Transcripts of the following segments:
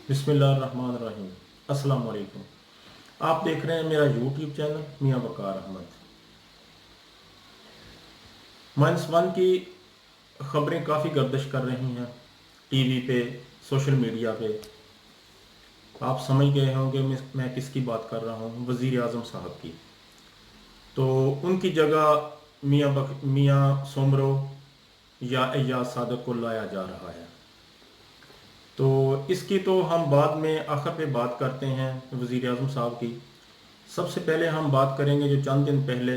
बिस्मिल्लाहिर्रहमानिर्रहीम। अस्सलाम वालेकुम। आप देख रहे हैं मेरा यूट्यूब चैनल मियाँ वकार अहमद। -1 की ख़बरें काफ़ी गर्दिश कर रही हैं टीवी पे, सोशल मीडिया पे। आप समझ गए होंगे मैं किसकी बात कर रहा हूँ, वज़ीर आज़म साहब की। तो उनकी जगह मियाँ सोमरो या एजाज सादक को लाया जा रहा है। तो इसकी तो हम बाद में आखिर पे बात करते हैं वज़ीर आज़म साहब की। सबसे पहले हम बात करेंगे जो चंद दिन पहले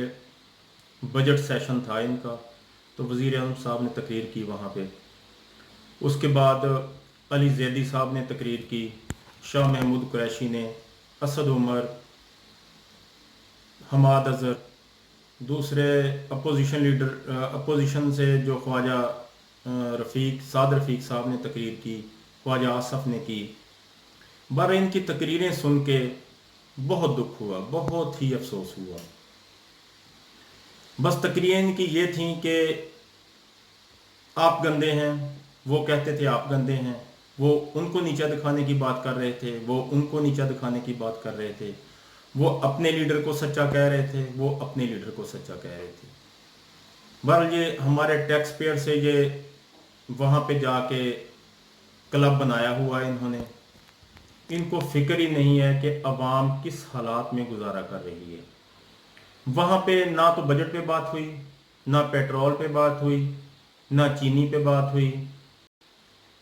बजट सेशन था इनका, तो वज़ीर आज़म साहब ने तकरीर की वहाँ पे। उसके बाद अली ज़ैदी साहब ने तकरीर की, शाह महमूद कुरैशी ने, असद उमर, हमाद अज़हर, दूसरे अपोजिशन लीडर अपोजिशन से जो ख्वाजा साद रफ़ीक साहब ने तकरीर की, ख्वाजा आसफ़ ने की। बार इनकी तकरीरें सुन के बहुत दुख हुआ, बहुत ही अफसोस हुआ। बस तकरीरें इनकी ये थी कि आप गंदे हैं, वो कहते थे आप गंदे हैं, वो उनको नीचा दिखाने की बात कर रहे थे, वो उनको नीचा दिखाने की बात कर रहे थे, वो अपने लीडर को सच्चा कह रहे थे, वो अपने लीडर को सच्चा कह रहे थे। बहरहाल ये हमारे टैक्स पेयर से ये वहाँ पे जाके क्लब बनाया हुआ है इन्होंने। इनको फिक्र ही नहीं है कि अवाम किस हालात में गुजारा कर रही है। वहाँ पे ना तो बजट पे बात हुई, ना पेट्रोल पे बात हुई, ना चीनी पे बात हुई,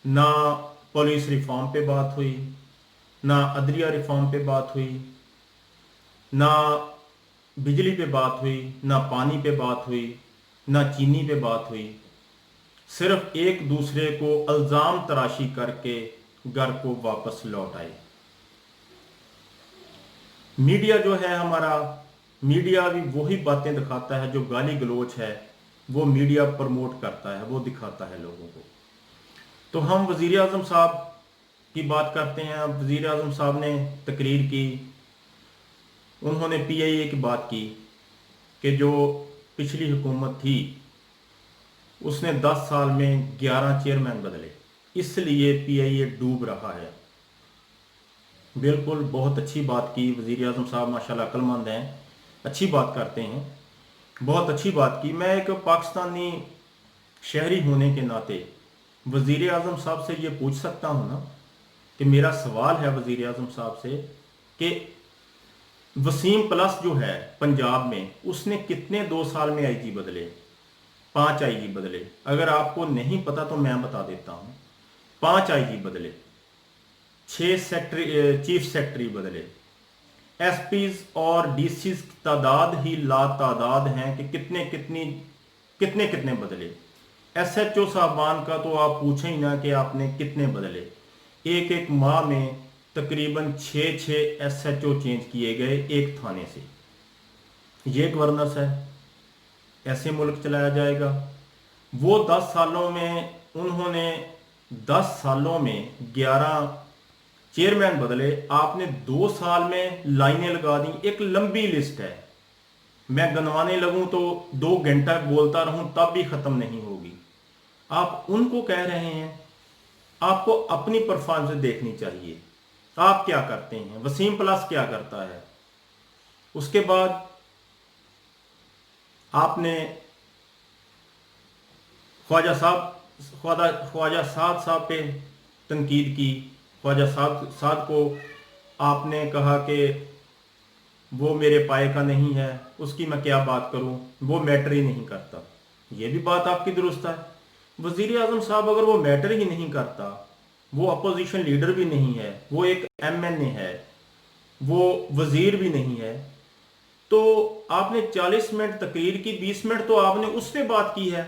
ना पुलिस रिफॉर्म पे बात हुई, ना अदलिया रिफॉर्म पे बात हुई, ना बिजली पे बात हुई, ना पानी पे बात हुई, ना चीनी पे बात हुई। सिर्फ एक दूसरे को इल्ज़ाम तराशी करके घर को वापस लौट आए। मीडिया जो है हमारा, मीडिया भी वही बातें दिखाता है जो गाली गलोच है, वो मीडिया प्रमोट करता है, वो दिखाता है लोगों को। तो हम वज़ीर आज़म साहब की बात करते हैं। वज़ीर आज़म साहब ने तकरीर की, उन्होंने PIA की बात की कि जो पिछली हुकूमत थी उसने 10 साल में 11 चेयरमैन बदले, इसलिए PIA डूब रहा है। बिल्कुल बहुत अच्छी बात की वज़ीर आज़म साहब, माशाल्लाह अक्लमंद हैं, अच्छी बात करते हैं, बहुत अच्छी बात की। मैं एक पाकिस्तानी शहरी होने के नाते वज़ीर आज़म साहब से ये पूछ सकता हूँ ना, कि मेरा सवाल है वज़ीर आज़म साहब से कि वसीम प्लस जो है पंजाब में, उसने कितने 2 साल में IG बदले? 5 IG बदले। अगर आपको नहीं पता तो मैं बता देता हूँ। 5 IG बदले, 6 चीफ सेक्रेटरी बदले, SPs और DCs की तादाद ही लातादाद हैं कि कितने कितने बदले। SHO साहबान का तो आप पूछें ही ना कि आपने कितने बदले। एक एक माह में तकरीबन 6 SHO चेंज किए गए एक थाने से। ये गवर्नेंस है? ऐसे मुल्क चलाया जाएगा? वो 10 सालों में उन्होंने 10 सालों में 11 चेयरमैन बदले, आपने 2 साल में लाइनें लगा दी। एक लंबी लिस्ट है, मैं गनवाने लगूं तो 2 घंटा बोलता रहूं तब भी खत्म नहीं होगी। आप उनको कह रहे हैं। आपको अपनी परफॉर्मेंस देखनी चाहिए, आप क्या करते हैं, वसीम प्लस क्या करता है। उसके बाद आपने ख्वाजा साद पे तनकीद की। ख्वाजा साद को आपने कहा कि वो मेरे पाए का नहीं है, उसकी मैं क्या बात करूं, वो मैटर ही नहीं करता। ये भी बात आपकी दुरुस्त है। वज़ीर आज़म साहब अगर वो मैटर ही नहीं करता, वो अपोजिशन लीडर भी नहीं है, वो एक MNA है, वो वज़ीर भी नहीं है, तो आपने 40 मिनट तकरीर की, 20 मिनट तो आपने उस पर बात की है।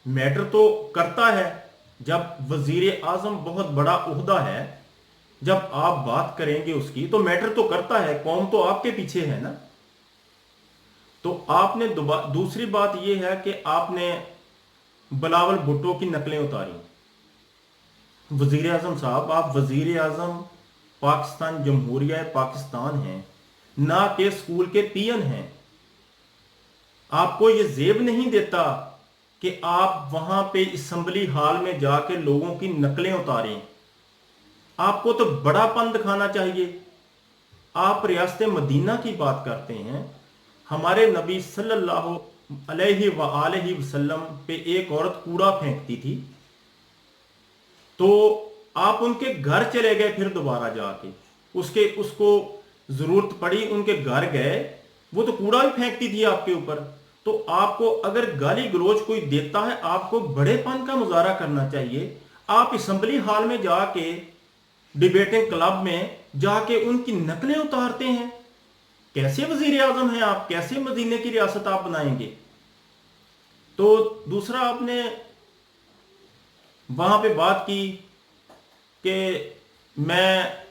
मैटर तो करता है। जब वज़ीर आज़म बहुत बड़ा ओहदा है, जब आप बात करेंगे उसकी, तो मैटर तो करता है, कौम तो आपके पीछे है ना। तो आपने दूसरी बात यह है कि आपने बिलावल भुट्टो की नकलें उतारी। वज़ीर आज़म साहब, आप वज़ीर आज़म पाकिस्तान जमहूरिया पाकिस्तान हैं, ना कि स्कूल के PN हैं। आपको ये जेब नहीं देता कि आप वहां पे असेंबली हॉल में जाके लोगों की नकलें उतारें। आपको तो बड़ापन दिखाना चाहिए। आप रियासत मदीना की बात करते हैं, हमारे नबी सल्लल्लाहु अलैहि वसल्लम पे एक औरत कूड़ा फेंकती थी, तो आप उनके घर चले गए, फिर दोबारा जाके उसको जरूरत पड़ी, उनके घर गए, वो तो कूड़ा भी फेंकती थी आपके ऊपर। तो आपको अगर गाली गलौज कोई देता है, आपको बड़ेपन का मुजाहरा करना चाहिए। आप असेंबली हॉल में जाके, डिबेटिंग क्लब में जाके उनकी नकलें उतारते हैं। कैसे वजीर आजम हैं आप? कैसे मदीने की रियासत आप बनाएंगे? तो दूसरा, आपने वहां पे बात की कि मैं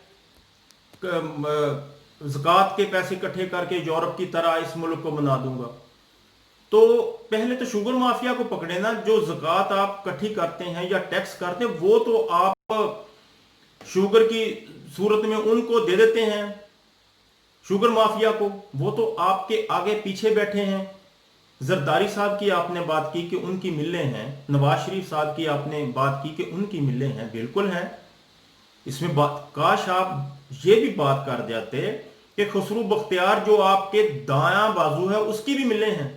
ज़कात के पैसे इकट्ठे करके यूरोप की तरह इस मुल्क को बना दूंगा। तो पहले तो शुगर माफिया को पकड़े ना। जो ज़कात आप इकट्ठी करते हैं या टैक्स करते हैं, वो तो आप शुगर की सूरत में उनको दे देते हैं, शुगर माफिया को। वो तो आपके आगे पीछे बैठे हैं। जरदारी साहब की आपने बात की कि उनकी मिलें हैं, नवाज शरीफ साहब की आपने बात की कि उनकी मिलें हैं, बिल्कुल हैं। इसमें बात, काश आप ये भी बात कर जाते कि खुसरू बख्तियार जो आपके दायां बाजू है, उसकी भी मिलें हैं।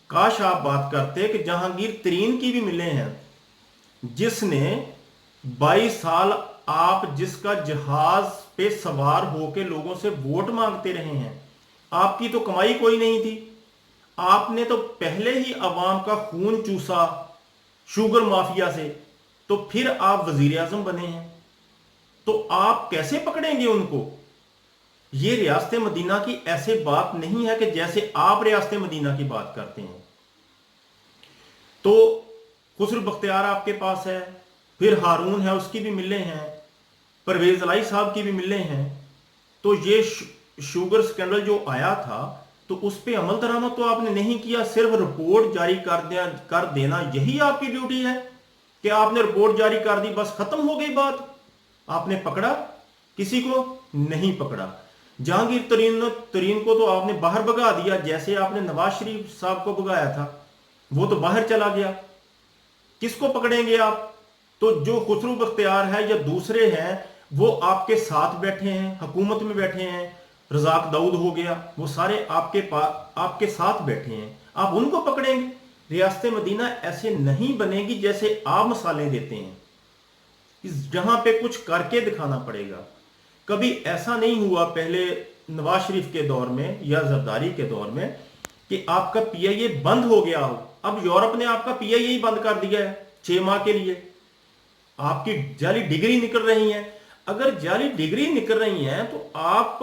काश आप बात करते कि जहांगीर तरीन की भी मिलें हैं, जिसने 22 साल आप जिसका जहाज पे सवार होकर लोगों से वोट मांगते रहे हैं। आपकी तो कमाई कोई नहीं थी, आपने तो पहले ही अवाम का खून चूसा शुगर माफिया से, तो फिर आप वजीर आजम बने हैं। तो आप कैसे पकड़ेंगे उनको? ये रियासत मदीना की ऐसे बात नहीं है कि जैसे आप रियासत मदीना की बात करते हैं। तो खुसरू बख्तियार आपके पास है, फिर हारून है, उसकी भी मिले हैं, परवेज अलाई साहब की भी मिले हैं। तो ये शुगर स्कैंडल जो आया था, तो उस पर अमल दरामद तो आपने नहीं किया, सिर्फ रिपोर्ट जारी कर देना यही आपकी ड्यूटी है कि आपने रिपोर्ट जारी कर दी, बस खत्म हो गई बात। आपने पकड़ा किसी को? नहीं पकड़ा। जहांगीर तरीन को तो आपने बाहर भगा दिया, जैसे आपने नवाज शरीफ साहब को भगाया था, वो तो बाहर चला गया। किसको पकड़ेंगे आप? तो जो खुसरू बख्तियार है या दूसरे हैं, वो आपके साथ बैठे हैं, हुकूमत में बैठे हैं। रजाक दाऊद हो गया, वो सारे आपके साथ बैठे हैं, आप उनको पकड़ेंगे? रियासत मदीना ऐसे नहीं बनेगी जैसे आप मसाले देते हैं। जहां पे कुछ करके दिखाना पड़ेगा। कभी ऐसा नहीं हुआ पहले नवाज शरीफ के दौर में या जरदारी के दौर में कि आपका पीआईए बंद हो गया हो। अब यूरोप ने आपका पीआईए बंद कर दिया है 6 माह के लिए। आपकी जाली डिग्री निकल रही है। अगर जाली डिग्री निकल रही है तो आप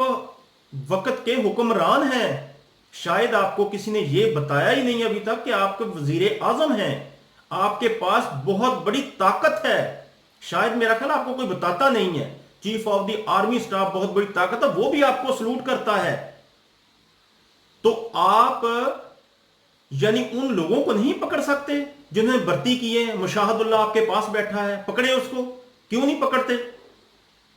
वक्त के हुक्मरान हैं। शायद आपको किसी ने यह बताया ही नहीं अभी तक कि आपके वजीर आजम हैं, आपके पास बहुत बड़ी ताकत है। शायद मेरा ख्याल आपको कोई बताता नहीं है। Chief of the army staff बहुत बड़ी ताकत है, वो भी आपको सलूट करता है। तो आप यानी उन लोगों को नहीं पकड़ सकते जिन्होंने भर्ती किए हैं? मुशाहदुल्लाह आपके पास बैठा है, पकड़े उसको। क्यों नहीं पकड़ते?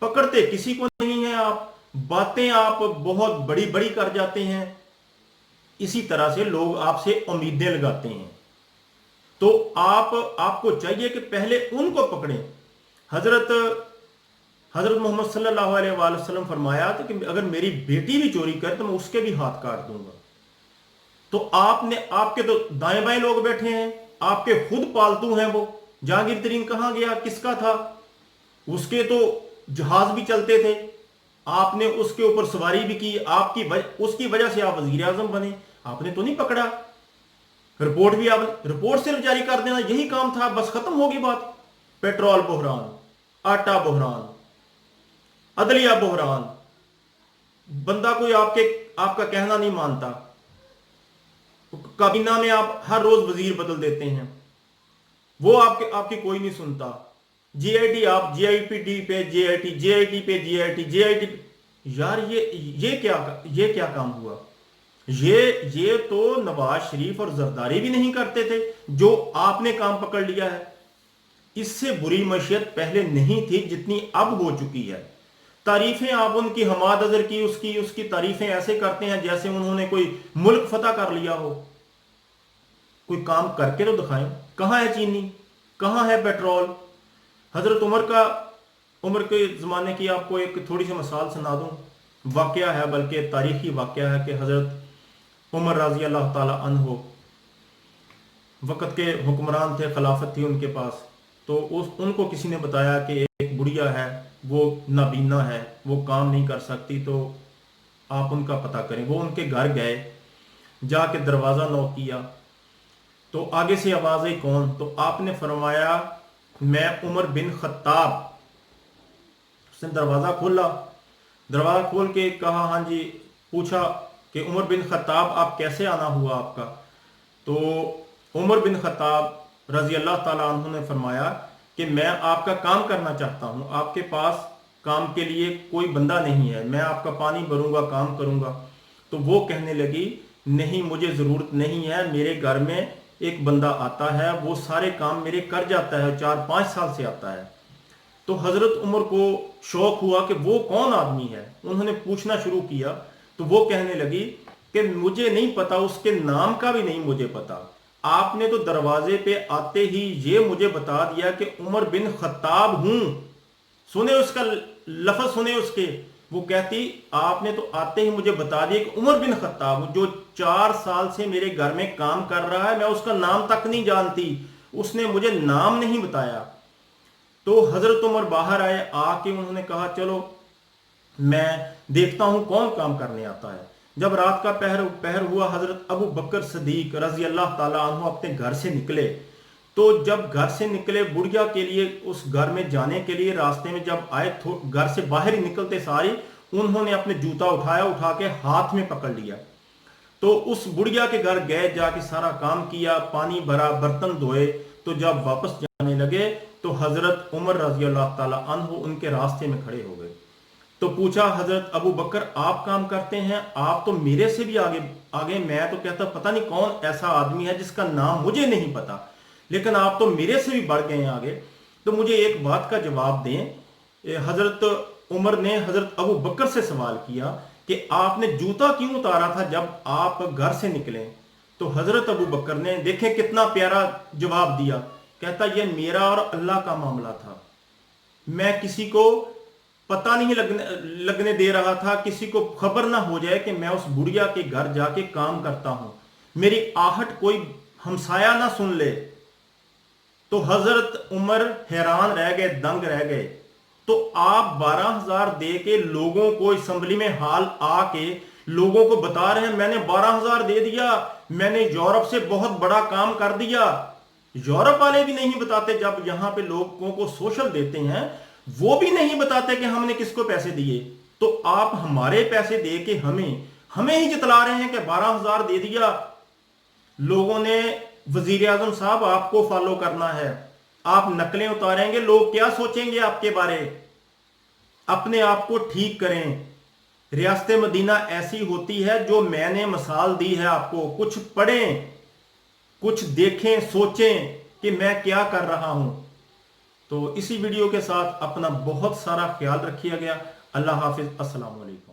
पकड़ते किसी को नहीं है। आप बातें आप बहुत बड़ी बड़ी कर जाते हैं। इसी तरह से लोग आपसे उम्मीदें लगाते हैं। तो आपको चाहिए कि पहले उनको पकड़ें। हजरत मोहम्मद सल्लल्लाहु अलैहि वसल्लम फरमाया था कि अगर मेरी बेटी भी चोरी करे तो मैं उसके भी हाथ काट दूंगा। तो आपके तो दाएं बाएं लोग बैठे हैं, आपके खुद पालतू हैं वो। जहांगीर तरीन कहां गया? किसका था? उसके तो जहाज भी चलते थे, आपने उसके ऊपर सवारी भी की, उसकी वजह से आप वजीर आजम बने। आपने तो नहीं पकड़ा। रिपोर्ट सिर्फ जारी कर देना यही काम था, बस खत्म होगी बात। पेट्रोल बहरान, आटा बहरान, अदलिया बहरान, बंदा कोई आपका कहना नहीं मानता। काबीना में आप हर रोज वजीर बदल देते हैं, वो आपकी कोई नहीं सुनता। जीआईटी आप जीआईपी पे जीआईटी, जीआईटी पे जीआईटी, जीआईटी। यार ये क्या काम हुआ? ये तो नवाज शरीफ और जरदारी भी नहीं करते थे, जो आपने काम पकड़ लिया है। इससे बुरी मशीयत पहले नहीं थी जितनी अब हो चुकी है। तारीफें आप उनकी हमाद अजहर की उसकी तारीफें ऐसे करते हैं जैसे उन्होंने कोई मुल्क फतह कर लिया हो। कोई काम करके तो दिखाएं। कहां है चीनी? कहां है पेट्रोल? हजरत उमर का उमर के ज़माने की आपको एक थोड़ी सी मिसाल सुना दूँ। वाक़या है, बल्कि तारीख़ी वाक़या है कि हज़रत उमर रज़ी अल्लाह ताला अन्हो वक़्त के हुक्मरान थे, खिलाफत थी उनके पास। तो उनको किसी ने बताया कि एक बुढ़िया है, वो नाबीना है, वो काम नहीं कर सकती, तो आप उनका पता करें। वो उनके घर गए, जाके दरवाज़ा नॉक किया, तो आगे से आवाज़ आई कौन? तो आपने फरमाया मैं उमर बिन खत्ताब। उसने दरवाज़ा खोला, दरवाज़ा खोल के कहा हाँ जी, पूछा कि उमर बिन खत्ताब आप कैसे आना हुआ आपका? तो उमर बिन खत्ताब रज़ी अल्लाह ताला अन्हु ने फरमाया कि मैं आपका काम करना चाहता हूँ, आपके पास काम के लिए कोई बंदा नहीं है, मैं आपका पानी भरूंगा, काम करूंगा। तो वो कहने लगी नहीं, मुझे ज़रूरत नहीं है, मेरे घर में एक बंदा आता है, वो सारे काम मेरे कर जाता है, 4-5 साल से आता है। तो हज़रत उमर को शौक हुआ कि वो कौन आदमी है। उन्होंने पूछना शुरू किया, तो वो कहने लगी कि मुझे नहीं पता, उसके नाम का भी नहीं मुझे पता, आपने तो दरवाजे पे आते ही ये मुझे बता दिया कि उमर बिन खत्ताब हूं। सुने उसका लफ्ज, सुने उसके। वो कहती आपने तो आते ही मुझे बता दिया कि उमर बिन खत्ताब हूं, जो 4 साल से मेरे घर में काम कर रहा है, मैं उसका नाम तक नहीं जानती, उसने मुझे नाम नहीं बताया। तो हजरत उमर बाहर आए, आके उन्होंने कहा चलो मैं देखता हूं कौन काम करने आता है। जब रात का पहर हुआ, हजरत अबू बकर सदीक रजी अल्लाह ताला अन्हु अपने घर से निकले। तो जब घर से निकले, बुढ़िया के लिए उस घर में जाने के लिए रास्ते में जब आए, घर से बाहर ही निकलते सारी उन्होंने अपने जूता उठाया, उठा के हाथ में पकड़ लिया। तो उस बुढ़िया के घर गए, जाके सारा काम किया, पानी भरा, बर्तन धोए। तो जब वापस जाने लगे तो हजरत उमर रजी अल्लाह ताला अन्हु उनके रास्ते में खड़े हो गए। तो पूछा हजरत अबू बकर आप काम करते हैं? आप तो मेरे से भी आगे आगे, मैं तो कहता पता नहीं कौन ऐसा आदमी है जिसका नाम मुझे नहीं पता, लेकिन आप तो मेरे से भी बढ़ गए हैं आगे। तो मुझे एक बात का जवाब दें। हजरत उमर ने हजरत अबू बकर से सवाल किया कि आपने जूता क्यों उतारा था जब आप घर से निकले? तो हजरत अबू बकर ने देखे कितना प्यारा जवाब दिया। कहता यह मेरा और अल्लाह का मामला था, मैं किसी को पता नहीं लगने दे रहा था, किसी को खबर ना हो जाए कि मैं उस बुढ़िया के घर जाके काम करता हूं, मेरी आहट कोई हमसाया ना सुन ले। तो हजरत उमर हैरान रह गए, दंग रह गए। तो आप 12,000 दे के लोगों को असेंबली में हाल आके लोगों को बता रहे हैं मैंने 12,000 दे दिया, मैंने यूरोप से बहुत बड़ा काम कर दिया। यूरोप वाले भी नहीं बताते, जब यहां पे लोगों को सोशल देते हैं वो भी नहीं बताते कि हमने किसको पैसे दिए। तो आप हमारे पैसे दे के हमें ही जितला रहे हैं कि 12,000 दे दिया। लोगों ने वजीर आजम साहब आपको फॉलो करना है, आप नकलें उतारेंगे, लोग क्या सोचेंगे आपके बारे? अपने आप को ठीक करें। रियासत मदीना ऐसी होती है जो मैंने मिसाल दी है आपको। कुछ पढ़ें, कुछ देखें, सोचें कि मैं क्या कर रहा हूं। तो इसी वीडियो के साथ अपना बहुत सारा ख्याल रखिएगा। अल्लाह हाफिज, अस्सलाम वालेकुम।